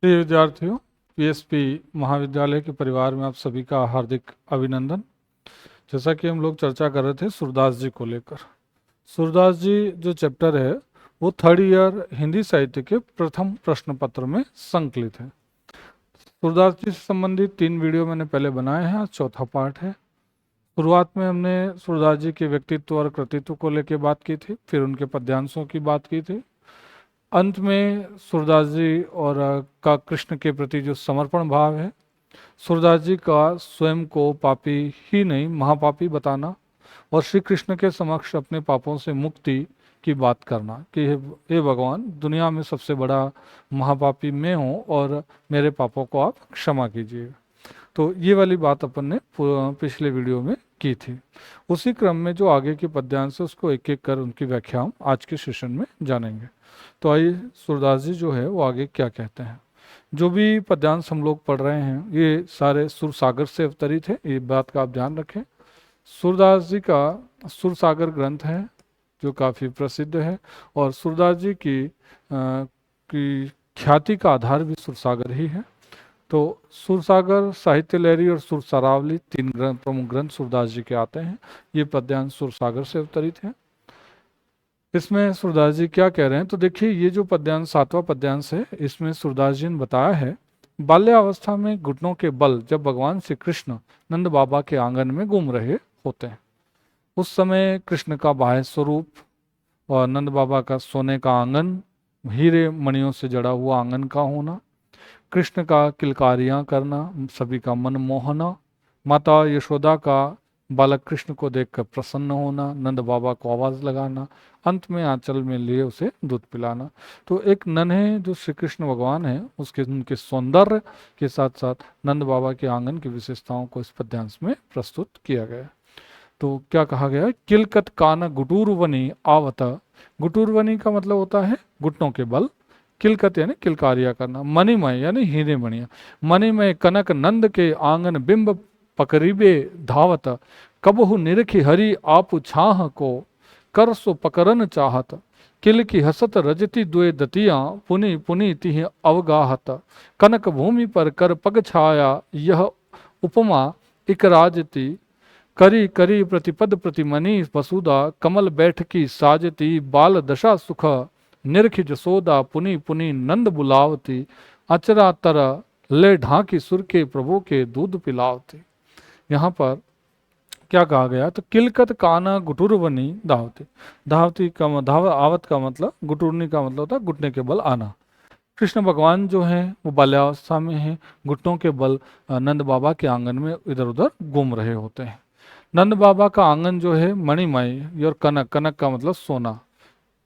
प्रिय विद्यार्थियों, पीएसपी महाविद्यालय के परिवार में आप सभी का हार्दिक अभिनंदन। जैसा कि हम लोग चर्चा कर रहे थे सूरदास जी को लेकर। सूरदास जी जो चैप्टर है वो थर्ड ईयर हिंदी साहित्य के प्रथम प्रश्न पत्र में संकलित है। सूरदास जी से संबंधित 3 वीडियो मैंने पहले बनाए हैं, आज चौथा पार्ट है। शुरुआत में हमने सूरदास जी के व्यक्तित्व और कृतित्व को लेकर बात की थी, फिर उनके पद्यांशों की बात की थी। अंत में सूरदास जी और का कृष्ण के प्रति जो समर्पण भाव है, सूरदास जी का स्वयं को पापी ही नहीं महापापी बताना और श्री कृष्ण के समक्ष अपने पापों से मुक्ति की बात करना कि हे भगवान, दुनिया में सबसे बड़ा महापापी मैं हूँ और मेरे पापों को आप क्षमा कीजिए। तो ये वाली बात अपन ने पिछले वीडियो में की थी। उसी क्रम में जो आगे के पद्यांश है उसको एक एक कर उनकी व्याख्या हम आज के सेशन में जानेंगे। तो आइए सूरदास जी जो है वो आगे क्या कहते हैं। जो भी पद्यांश हम लोग पढ़ रहे हैं ये सारे सुरसागर से अवतरित है, ये बात का आप ध्यान रखें। सूरदास जी का सुरसागर ग्रंथ है जो काफ़ी प्रसिद्ध है और सूरदास जी की ख्याति का आधार भी सुरसागर ही है। तो सुरसागर, साहित्य लहरी और सुरसरावली 3 प्रमुख ग्रंथ सूरदास जी के आते हैं। ये पद्यांश सुरसागर से अवतरित है। इसमें सूरदास जी क्या कह रहे हैं तो देखिए, ये जो पद्यांश 7वां पद्यांश है इसमें सूरदास जी ने बताया है, बाल्यावस्था में घुटनों के बल जब भगवान श्री कृष्ण नंद बाबा के आंगन में घूम रहे होते हैं, उस समय कृष्ण का बाह्य स्वरूप और नंद बाबा का सोने का आंगन, हीरे मणियों से जड़ा हुआ आंगन का होना, कृष्ण का किलकारियां करना, सभी का मन मोहना, माता यशोदा का बालक कृष्ण को देखकर प्रसन्न होना, नंद बाबा को आवाज लगाना, अंत में आंचल में लिए उसे दूध पिलाना। तो एक नन्हे जो श्री कृष्ण भगवान है उसके उनके सौंदर्य के साथ साथ नंद बाबा के आंगन की विशेषताओं को इस पद्यांश में प्रस्तुत किया गया। तो क्या कहा गया है, किलकत कान गुटूरवनी आवत। गुटूरवनी का मतलब होता है घुटनों के बल, किलकत यानी किलकारिया करना, मणिमय यानी हीरे मणिया, मणिमय कनक नंद के आंगन बिंब पकरीबे धावत, कबहु निरखी हरि आपु छाह को, कर सो पकरन चाहत, किल की हसत रजती द्वे दतियां, पुनि पुनि तिह अवगाहत, कनक भूमि पर कर पग छाया, यह उपमा इकराजती, करी करी प्रतिपद प्रतिमनि वसुदा, कमल बैठकी साजती, बाल दशा सुख निरख जसोदा, पुनि पुनि नंद बुलावती, अचरा तर ले ढांकी सुर के प्रभु के दूध पिलावती। यहाँ पर क्या कहा गया तो किलकत काना गुटुरवनी धावती। धावती का धाव आवत का मतलब, गुटुरनी का मतलब होता है घुटने के बल आना। कृष्ण भगवान जो हैं वो बाल्यावस्था में हैं, घुटनों के बल नंद बाबा के आंगन में इधर उधर घूम रहे होते हैं। नंद बाबा का आंगन जो है मणिमय और कनक, कनक का मतलब सोना,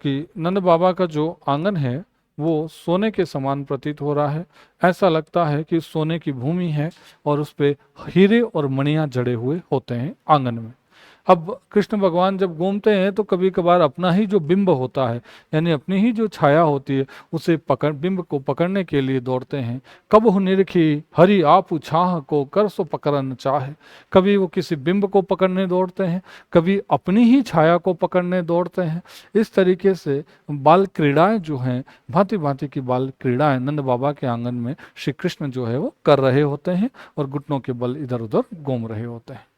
कि नंद बाबा का जो आंगन है वो सोने के समान प्रतीत हो रहा है। ऐसा लगता है कि सोने की भूमि है और उस पे हीरे और मणियां जड़े हुए होते हैं आंगन में। अब कृष्ण भगवान जब घूमते हैं तो कभी कभार अपना ही जो बिंब होता है, यानी अपनी ही जो छाया होती है, उसे पकड़ बिंब को पकड़ने के लिए दौड़ते हैं। कब हो निरखी हरि आप छाह को, कर सो पकड़न चाहे। कभी वो किसी बिंब को पकड़ने दौड़ते हैं, कभी अपनी ही छाया को पकड़ने दौड़ते हैं। इस तरीके से बाल क्रीड़ाएं जो हैं, भांति भांति की बाल क्रीड़ाएं नंद बाबा के आंगन में श्री कृष्ण जो है वो कर रहे होते हैं और घुटनों के बल इधर उधर घूम रहे होते हैं।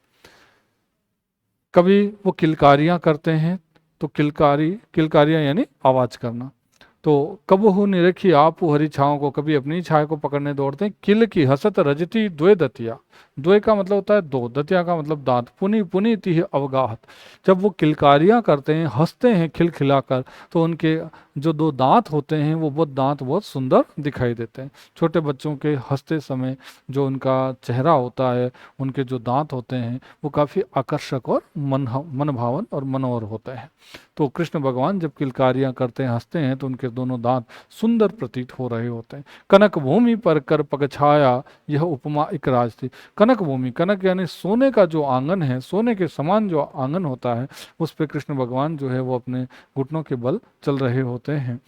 कभी वो किलकारियां करते हैं, तो किलकारियां यानी आवाज करना। तो कब हो निरखी आप हरी छाओं को, कभी अपनी छाया को पकड़ने दौड़ते हैं। किल की हसत रजती द्वे दतिया, द्वे का मतलब होता है 2, दतिया का मतलब दांत, पुनि पुनि तिह अवगाहत। जब वो किलकारियां करते हैं, हंसते हैं खिलखिलाकर, तो उनके जो 2 दांत होते हैं वो दांत बहुत सुंदर दिखाई देते हैं। छोटे बच्चों के हंसते समय जो उनका चेहरा होता है, उनके जो दांत होते हैं वो काफ़ी आकर्षक और मनभावन और मनोहर होते हैं। तो कृष्ण भगवान जब किलकारियां करते हैं, हंसते हैं, तो उनके दोनों दांत सुंदर प्रतीत हो रहे होते हैं। कनक भूमि पर कर पग छाया, यह उपमा एक राज थी। कनक भूमि, कनक यानी सोने का जो आंगन है, सोने के समान जो आंगन होता है, उस पर कृष्ण भगवान जो है वो अपने घुटनों के बल चल रहे होते हैं।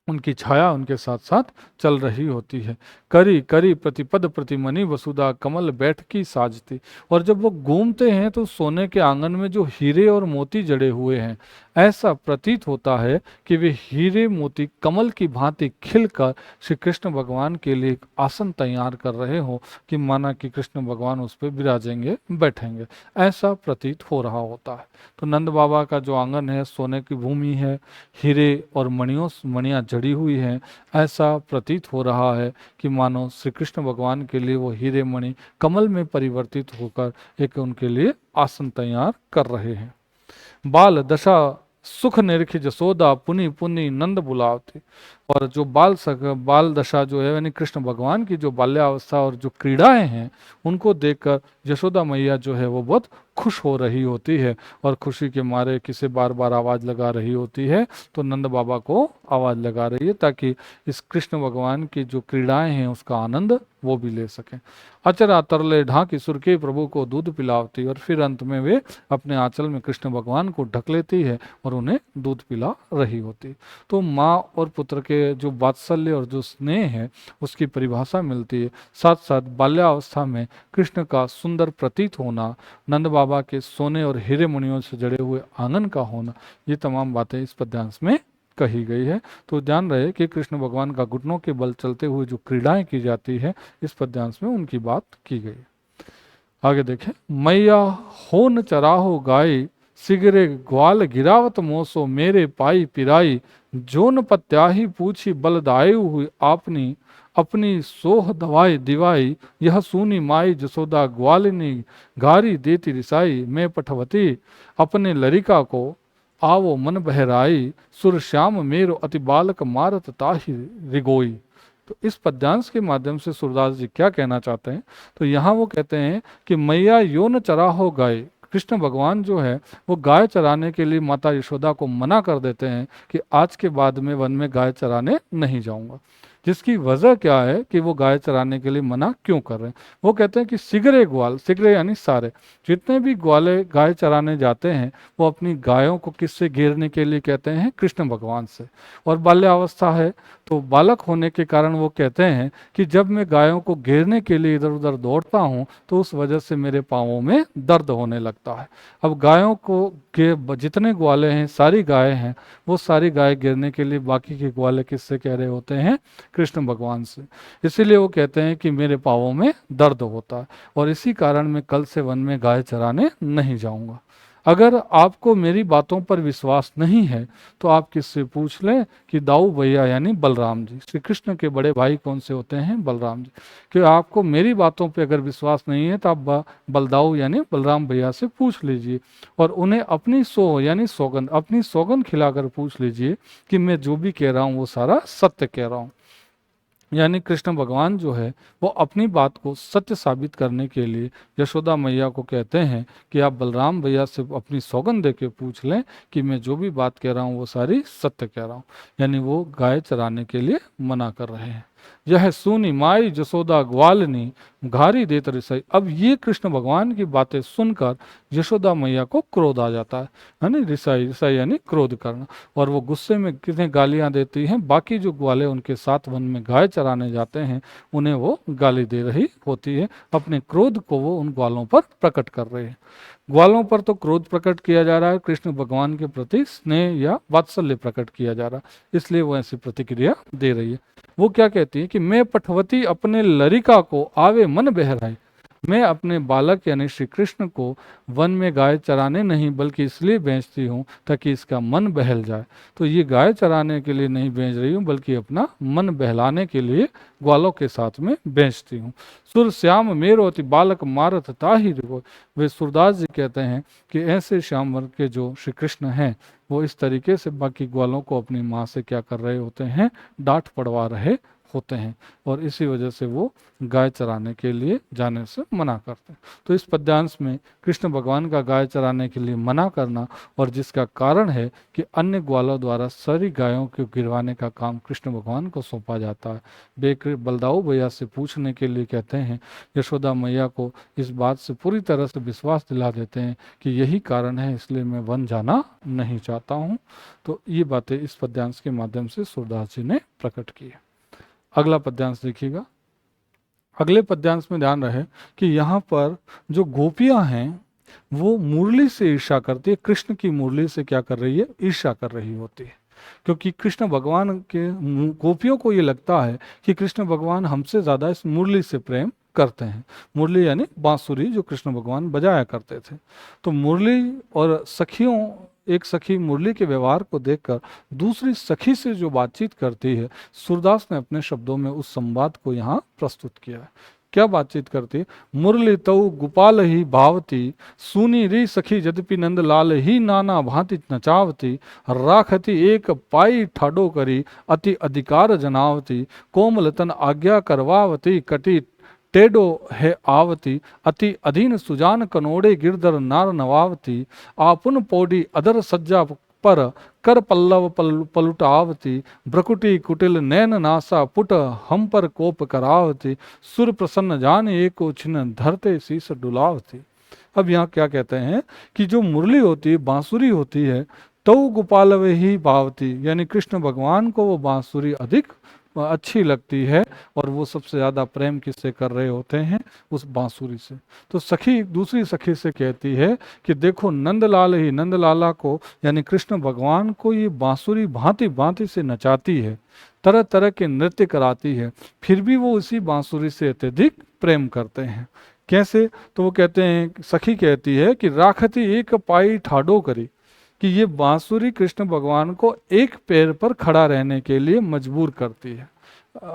उनकी छाया उनके साथ साथ चल रही होती है। करी करी प्रतिपद प्रतिमनि वसुधा, कमल बैठकी साजती। और जब वो घूमते हैं तो सोने के आंगन में जो हीरे और मोती जड़े हुए हैं, ऐसा प्रतीत होता है कि वे हीरे मोती कमल की भांति खिलकर श्री कृष्ण भगवान के लिए एक आसन तैयार कर रहे हो, कि माना कि कृष्ण भगवान उस पर विराजेंगे, बैठेंगे, ऐसा प्रतीत हो रहा होता है। तो नंद बाबा का जो आंगन है सोने की भूमि है, हीरे और मणियां जड़ी हुई हैं, ऐसा प्रतीत हो रहा है कि मानो श्री कृष्ण भगवान के लिए वो हीरे मणि कमल में परिवर्तित होकर एक उनके लिए आसन तैयार कर रहे हैं। बाल दशा सुख निरखी जसोदा पुनि पुनि नंद बुलावती। और जो बाल दशा जो है यानी कृष्ण भगवान की जो बाल्यावस्था और जो क्रीड़ाएं हैं, उनको देखकर यशोदा मैया जो है वो बहुत खुश हो रही होती है और खुशी के मारे किसे बार बार आवाज लगा रही होती है, तो नंद बाबा को आवाज लगा रही है ताकि इस कृष्ण भगवान की जो क्रीड़ाएं हैं उसका आनंद वो भी ले सकें। अचरा तरले ढाकी सुरके प्रभु को दूध पिलावती। और फिर अंत में वे अपने आंचल में कृष्ण भगवान को ढक लेती है और उन्हें दूध पिला रही होती। तो माँ और पुत्र के जो वात्सल्य और जो स्नेह है उसकी परिभाषा मिलती है। साथ साथ बाल्यावस्था में कृष्ण का सुंदर प्रतीत होना, नंद बाबा के सोने और हीरे मणियों से जड़े हुए आंगन का होना, ये तमाम बातें इस पद्यांश में कही गई है। तो ध्यान रहे कि कृष्ण भगवान का घुटनों के बल चलते हुए जो क्रीड़ाएं की जाती है, इस पद्यांश में उनकी बात की गई है। आगे देखें, मैया होन चराहो गाय, सिगरे ग्वाल गिरावत मोसो मेरे पाई पिराई, जोन पत्याही पूछी बलदायु हुई आपनी, अपनी सोह दवाई दिवाई, यह सूनी माई जसोदा ग्वालिनी, गारी देती रिसाई, मैं पठवती अपने लरिका को, आवो मन बहराई, सुर श्याम मेरो अति बालक मारत ताहि रिगोई। तो इस पद्यांश के माध्यम से सूरदास जी क्या कहना चाहते हैं, तो यहाँ वो कहते हैं कि मैया योन चराहो गाय, कृष्ण भगवान जो है वो गाय चराने के लिए माता यशोदा को मना कर देते हैं कि आज के बाद में वन में गाय चराने नहीं जाऊंगा। जिसकी वजह क्या है कि वो गाय चराने के लिए मना क्यों कर रहे हैं, वो कहते हैं कि सिगरे ग्वाल, सिगरे यानी सारे जितने भी ग्वाले गाय चराने जाते हैं वो अपनी गायों को किससे घेरने के लिए कहते हैं, कृष्ण भगवान से। और बाल्यावस्था है तो बालक होने के कारण वो कहते हैं कि जब मैं गायों को घेरने के लिए इधर उधर दौड़ता हूँ तो उस वजह से मेरे पाँवों में दर्द होने लगता है। अब गायों को के जितने ग्वाले हैं, सारी गायें हैं, वो सारी गाय घेरने के लिए बाकी के ग्वाले किससे कह रहे होते हैं, कृष्ण भगवान से। इसीलिए वो कहते हैं कि मेरे पाँवों में दर्द होता है और इसी कारण मैं कल से वन में गाय चराने नहीं जाऊंगा। अगर आपको मेरी बातों पर विश्वास नहीं है तो आप किससे पूछ लें कि दाऊ भैया यानी बलराम जी, श्री कृष्ण के बड़े भाई कौन से होते हैं, बलराम जी। कि आपको मेरी बातों पे अगर विश्वास नहीं है तो आप बलदाऊ यानी बलराम भैया से पूछ लीजिए और उन्हें अपनी यानी सौगंध, अपनी सौगंध खिलाकर पूछ लीजिए कि मैं जो भी कह रहा हूँ वो सारा सत्य कह रहा हूँ। यानी कृष्ण भगवान जो है वो अपनी बात को सत्य साबित करने के लिए यशोदा मैया को कहते हैं कि आप बलराम भैया से अपनी सौगंध दे के पूछ लें कि मैं जो भी बात कह रहा हूँ वो सारी सत्य कह रहा हूँ। यानी वो गाय चराने के लिए मना कर रहे हैं। यह सुनी माई जसोदा ग्वालनी, घारी देत रिसाई। अब ये कृष्ण भगवान की बातें सुनकर यशोदा मैया को क्रोध आ जाता है ना, रिसाई, रिसाई यानी क्रोध करना, और वो गुस्से में कितने गालियां देती हैं। बाकी जो ग्वाले उनके साथ वन में गाय चराने जाते हैं उन्हें वो गाली दे रही होती है, अपने क्रोध को वो उन ग्वालों पर प्रकट कर रहे हैं। ग्वालों पर तो क्रोध प्रकट किया जा रहा है, कृष्ण भगवान के प्रति स्नेह या वात्सल्य प्रकट किया जा रहा है, इसलिए वो ऐसी प्रतिक्रिया दे रही है। वो क्या कहती है कि मैं पठवती अपने लरिका को, आवे मन बहराई। मैं अपने बालक यानी श्री कृष्ण को वन में गाय चराने नहीं बल्कि इसलिए बेचती हूँ ताकि इसका मन बहल जाए। तो ये गाय चराने के लिए नहीं बेच रही हूँ बल्कि अपना मन बहलाने के लिए ग्वालों के साथ में बेचती हूँ। सुर श्याम मेरो अति बालक मारत ताहि रिगो। वे सूरदास जी कहते हैं कि ऐसे श्याम वर्ग के जो श्री कृष्ण हैं वो इस तरीके से बाकी ग्वालों को अपनी माँ से क्या कर रहे होते हैं, डांट पड़वा रहे होते हैं और इसी वजह से वो गाय चराने के लिए जाने से मना करते हैं। तो इस पद्यांश में कृष्ण भगवान का गाय चराने के लिए मना करना और जिसका कारण है कि अन्य ग्वालों द्वारा सारी गायों को गिरवाने का काम कृष्ण भगवान को सौंपा जाता है। बलदाऊ भैया से पूछने के लिए कहते हैं, यशोदा मैया को इस बात से पूरी तरह से विश्वास दिला देते हैं कि यही कारण है इसलिए मैं वन जाना नहीं चाहता हूँ। तो ये बातें इस पद्यांश के माध्यम से सूरदास जी ने प्रकट की है। अगला पद्यांश देखिएगा। अगले पद्यांश में ध्यान रहे कि यहाँ पर जो गोपियां हैं वो मुरली से ईर्ष्या करती है, कृष्ण की मुरली से क्या कर रही है, ईर्ष्या कर रही होती है। क्योंकि कृष्ण भगवान के गोपियों को ये लगता है कि कृष्ण भगवान हमसे ज्यादा इस मुरली से प्रेम करते हैं। मुरली यानी बांसुरी जो कृष्ण भगवान बजाया करते थे। तो मुरली और सखियों, एक सखी मुरली के व्यवहार को देखकर दूसरी सखी से जो बातचीत करती है, सूरदास ने अपने शब्दों में उस संवाद को यहाँ प्रस्तुत किया है। क्या बातचीत करती, मुरली तऊ गोपाल ही भावती, सुनी री सखी यद्यपि नंद लाल ही नाना भांति नचावती, राखती एक पाई ठाडो करी, अति अधिकार जनावती, कोमलतन आज्ञा करवावती, कटी टेडो है आवती, अति अधीन सुजान कनोड़े गिरधर नार नवावती, आपुन पौडी अदर सज्जा पर कर पल्लव पलुटावती, ब्रकुटी कुटिल नैन नासा पुट हम पर कोप करावती, सुर प्रसन्न जान एको छिन धरते शीस डुलावती। अब यहाँ क्या कहते हैं कि जो मुरली होती है, बांसुरी होती है, तो गोपाल ही भावती, यानी कृष्ण भगवान को वो बांसुरी अधिक अच्छी लगती है, और वो सबसे ज्यादा प्रेम किससे कर रहे होते हैं, उस बांसुरी से। तो सखी दूसरी सखी से कहती है कि देखो नंदलाल ही, नंदलाला को यानी कृष्ण भगवान को ये बांसुरी भांति भांति से नचाती है, तरह तरह के नृत्य कराती है, फिर भी वो इसी बांसुरी से अत्यधिक प्रेम करते हैं। कैसे, तो वो कहते हैं, सखी कहती है कि राखती एक पाई ठाडो करी, कि ये बांसुरी कृष्ण भगवान को एक पैर पर खड़ा रहने के लिए मजबूर करती है।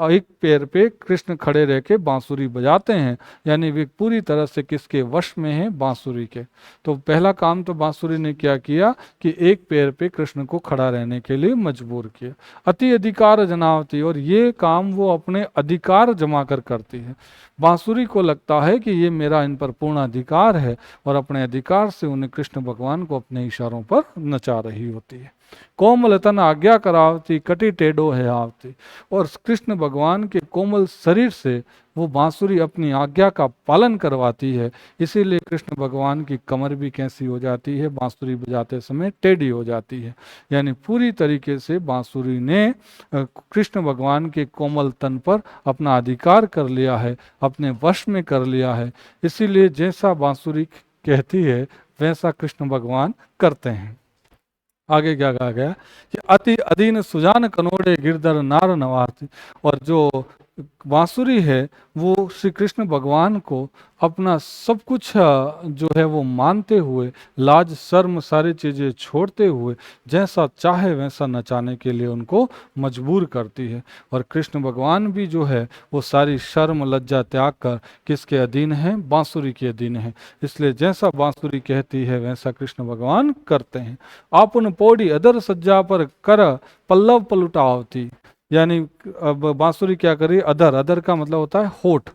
एक पैर पे कृष्ण खड़े रह के बांसुरी बजाते हैं, यानी वे पूरी तरह से किसके वश में हैं, बांसुरी के। तो पहला काम तो बांसुरी ने क्या किया कि एक पैर पे कृष्ण को खड़ा रहने के लिए मजबूर किया। अति अधिकार जनावती, और ये काम वो अपने अधिकार जमा कर करती है। बांसुरी को लगता है कि ये मेरा इन पर पूर्ण अधिकार है, और अपने अधिकार से उन्हें कृष्ण भगवान को अपने इशारों पर नचा रही होती है। कोमल तन आज्ञा करावती, कटी टेढ़ो है आवती, और कृष्ण भगवान के कोमल शरीर से वो बांसुरी अपनी आज्ञा का पालन करवाती है। इसीलिए कृष्ण भगवान की कमर भी कैसी हो जाती है, बांसुरी बजाते समय टेढ़ी हो जाती है। यानी पूरी तरीके से बांसुरी ने कृष्ण भगवान के कोमल तन पर अपना अधिकार कर लिया है, अपने वश में कर लिया है। इसीलिए जैसा बांसुरी कहती है वैसा कृष्ण भगवान करते हैं। आगे क्या कहा गया कि अति अधीन सुजान कनोड़े गिरधर नार नवाती, और जो बांसुरी है वो श्री कृष्ण भगवान को अपना सब कुछ जो है वो मानते हुए, लाज शर्म सारी चीजें छोड़ते हुए जैसा चाहे वैसा नचाने के लिए उनको मजबूर करती है। और कृष्ण भगवान भी जो है वो सारी शर्म लज्जा त्याग कर किसके अधीन है, बांसुरी के अधीन है। इसलिए जैसा बांसुरी कहती है वैसा कृष्ण भगवान करते हैं। आपन पौड़ी अदर सज्जा पर कर पल्लव पलुटावती, यानी अब बांसुरी क्या करी, अधर, अधर का मतलब होता है होठ,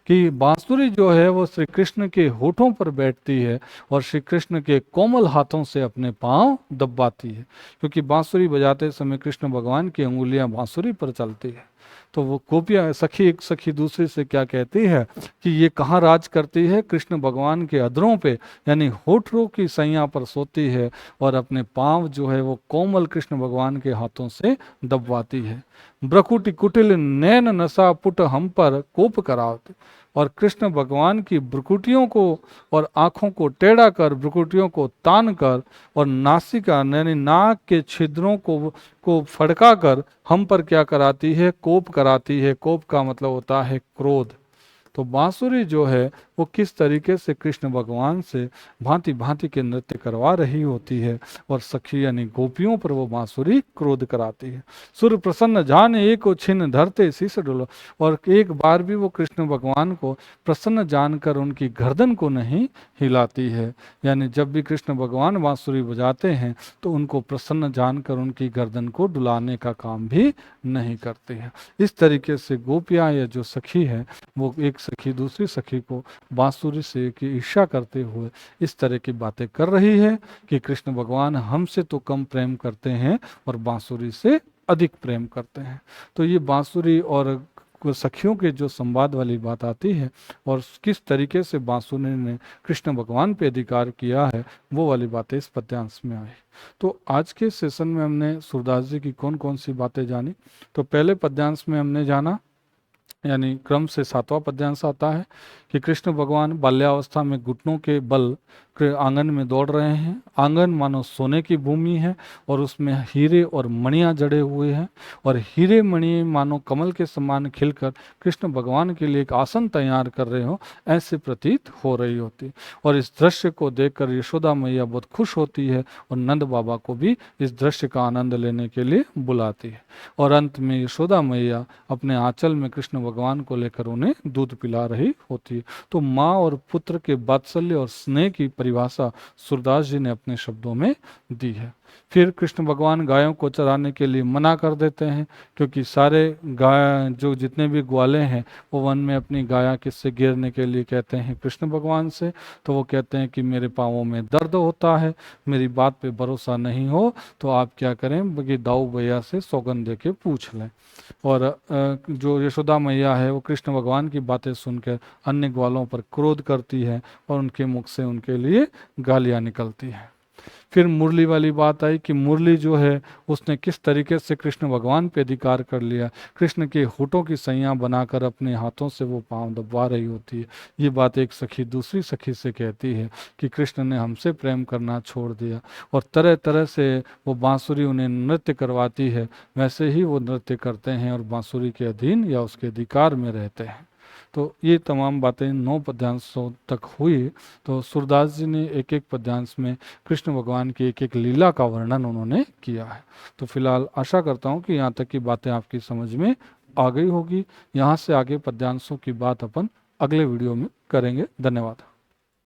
कि बांसुरी जो है वो श्री कृष्ण के होठों पर बैठती है और श्री कृष्ण के कोमल हाथों से अपने पांव दबाती है। क्योंकि बांसुरी बजाते समय कृष्ण भगवान की अंगुलियां बांसुरी पर चलती है। तो वो गोपियां सखी, एक सखी दूसरी से क्या कहती है कि ये कहाँ राज करती है, कृष्ण भगवान के अधरों पे, यानी होठों की सैया पर सोती है और अपने पांव जो है वो कोमल कृष्ण भगवान के हाथों से दबवाती है। ब्रकुटी कुटिल नैन नशा पुट हम पर कोप करावते, और कृष्ण भगवान की ब्रुकुटियों को और आंखों को टेढ़ा कर, ब्रुकुटियों को तान कर और नासिका यानी नाक के छिद्रों को फड़का कर हम पर क्या कराती है, कोप कराती है। कोप का मतलब होता है क्रोध। तो बांसुरी जो है वो किस तरीके से कृष्ण भगवान से भांति भांति के नृत्य करवा रही होती है, और सखी यानी गोपियों पर वो बांसुरी क्रोध कराती है। सुर प्रसन्न जान एक छिन धरते शीश डोलो, और एक बार भी वो कृष्ण भगवान को प्रसन्न जानकर उनकी गर्दन को नहीं हिलाती है। यानी जब भी कृष्ण भगवान बांसुरी बजाते हैं तो उनको प्रसन्न जानकर उनकी गर्दन को डुलाने का काम भी नहीं करते हैं। इस तरीके से गोपियां या जो सखी है वो एक सखी दूसरी सखी को बांसुरी से की ईर्ष्या करते हुए इस तरह की बातें कर रही है कि कृष्ण भगवान हमसे तो कम प्रेम करते हैं और बांसुरी से अधिक प्रेम करते हैं। तो ये बांसुरी और सखियों के जो संवाद वाली बात आती है और किस तरीके से बांसुरी ने कृष्ण भगवान पे अधिकार किया है, वो वाली बातें इस पद्यांश में आई। तो आज के सेशन में हमने सूरदास जी की कौन कौन सी बातें जानी। तो पहले पद्यांश में हमने जाना यानी क्रम से 7वां पद्यांश आता है कि कृष्ण भगवान बाल्यावस्था में घुटनों के बल आंगन में दौड़ रहे हैं। आंगन मानो सोने की भूमि है और उसमें हीरे और मणियां जड़े हुए हैं, और हीरे मणि मानो कमल के समान खिलकर कृष्ण भगवान के लिए एक आसन तैयार कर रहे हो, ऐसे प्रतीत हो रही होती। और इस दृश्य को देखकर यशोदा मैया बहुत खुश होती है और नंद बाबा को भी इस दृश्य का आनंद लेने के लिए बुलाती है। और अंत में यशोदा मैया अपने आंचल में कृष्ण भगवान को लेकर उन्हें दूध पिला रही होती है। तो माँ और पुत्र के वात्सल्य और स्नेह की परिभाषा सूरदास जी ने अपने शब्दों में दी है। फिर कृष्ण भगवान गायों को चराने के लिए मना कर देते हैं, क्योंकि सारे गाय जो जितने भी ग्वाले हैं वो वन में अपनी गाया किससे गिरने के लिए कहते हैं, कृष्ण भगवान से। तो वो कहते हैं कि मेरे पाँवों में दर्द होता है, मेरी बात पे भरोसा नहीं हो तो आप क्या करें कि दाऊ भैया से सौगंध दे के पूछ लें। और जो यशोदा मैया है वो कृष्ण भगवान की बातें सुनकर अन्य ग्वालों पर क्रोध करती है और उनके मुख से उनके लिए गालियां निकलती हैं। फिर मुरली वाली बात आई कि मुरली जो है उसने किस तरीके से कृष्ण भगवान पे अधिकार कर लिया। कृष्ण के होठों की सैया बनाकर अपने हाथों से वो पांव दबा रही होती है। ये बात एक सखी दूसरी सखी से कहती है कि कृष्ण ने हमसे प्रेम करना छोड़ दिया, और तरह तरह से वो बांसुरी उन्हें नृत्य करवाती है, वैसे ही वो नृत्य करते हैं और बांसुरी के अधीन या उसके अधिकार में रहते हैं। तो ये तमाम बातें 9 पद्यांशों तक हुई। तो सूरदास जी ने एक एक पद्यांश में कृष्ण भगवान की एक एक लीला का वर्णन उन्होंने किया है। तो फिलहाल आशा करता हूँ कि यहाँ तक की बातें आपकी समझ में आ गई होगी। यहाँ से आगे पद्यांशों की बात अपन अगले वीडियो में करेंगे। धन्यवाद।